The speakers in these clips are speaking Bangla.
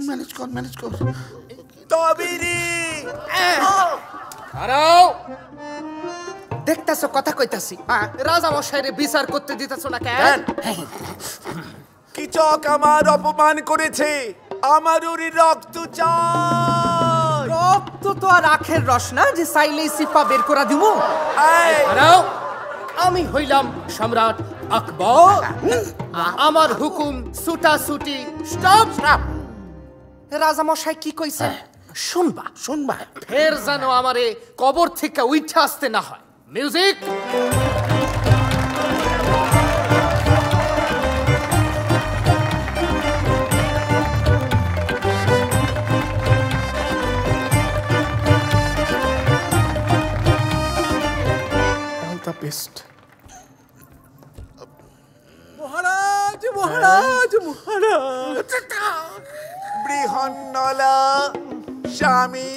ম্যানেজ কর তবিরি আরাও দেখতাছো কথা কইতাছি রাজা মশাইরে বিচার করতে দিতাছো না কেন? কিচক আমার অপমান করেছে, আমার ওরই রক্ত চাই। রক্ত তো আর আখের রস না যে চাইলেই সিপা বের করা দিমু। এই, আরাও আমি হইলাম সম্রাট আকবর, আমার হুকুম ছুটাছুটি স্টপ। রাজা মশাই কি কইছে শুনবা ফের যেন আমারে কবর থেকে উঠে আসতে না হয়। মিউজিক। All the best. মহারাজ মহারাজ মহারাজ, বৃহন্নলা স্বামী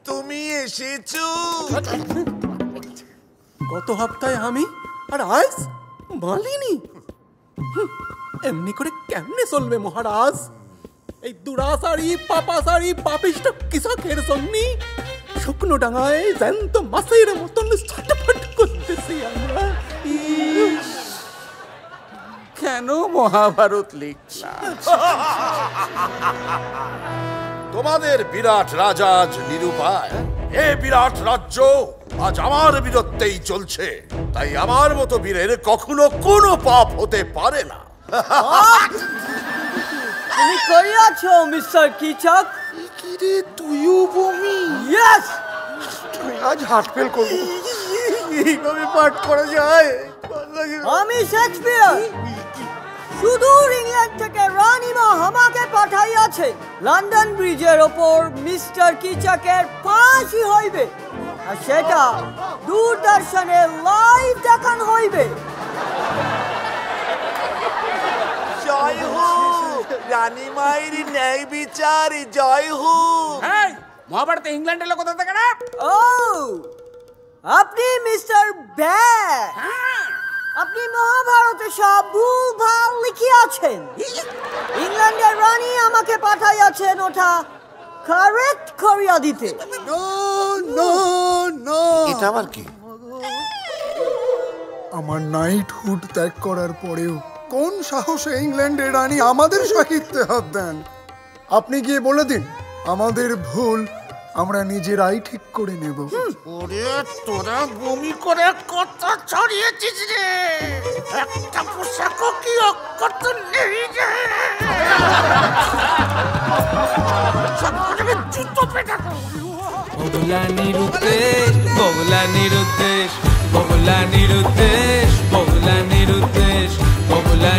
তুমি এসেছো। গত সপ্তাহে আমি আর আজ মালিনী। এমনি করে কেমনে চলবে মহারাজ? এই দুরাসারি পাপাসারি পাপিষ্ট কৃষকের জন্য শুকনো ডাঙায় জ্যান্ত মাছের মতন ছটফট করতেছি আমরা। কেন মহাভারত লিখলাম? তোমাদের বিরাট রাজা আজ নিরুপায়। এ বিরাট রাজ্য আজ আমার বীরত্বেই চলছে, তাই আমার মতো বীরের কখনো কোনো পাপ হতে পারে না। তুমি কই আছো মিস্টার কিচক? কি রে তুইও বমি? ইয়েস, আজ হার্ট ফেল করবো। এইভাবে পাঠ করা যায়? আমি শেক্সপিয়ার। সুদূর ইংল্যান্ড থেকে রানীমা আমাকে পাঠাইয়াছে। লন্ডন ব্রিজের ওপর মিস্টার কিচকের ফাঁসি হইবে, আর সেটা দূরদর্শনে লাইভ দেখান হইবে। জয় হোক রানী মায়ের ন্যায় বিচার, জয় হোক। মহাভারতে ইংল্যান্ডের লোক কোথা থেকে না? ও, আপনি মিস্টার ব্যাগ। আপনি মহাভারতে সব ভুল ভাল লিখিয়াছেন। ইংল্যান্ডের রানী আমাকে পাঠাইয়াছেন ওটা কারেক্ট করিয়া দিতে। এটা আবার কি? আমার নাইটহুড ত্যাগ করার পরেও কোন সাহসে ইংল্যান্ডের রানী আমাদের সাহিত্যে হাত দেন? আপনি গিয়ে বলে দিন আমাদের ভুল আমরা নিজেরাই ঠিক করে নেব। ওরে তোরা বমি করে কথা ছড়িয়েছিস রে, একটা পোশাকও কি অক্ষর তো নেই রে। সবকটাকে জুতো পেটা বগলা নিরুদ্দেশ, বগলা নিরুদ্দেশ, বগলা নিরুদ্দেশ, বগলা নিরুদ্দেশ, বগলা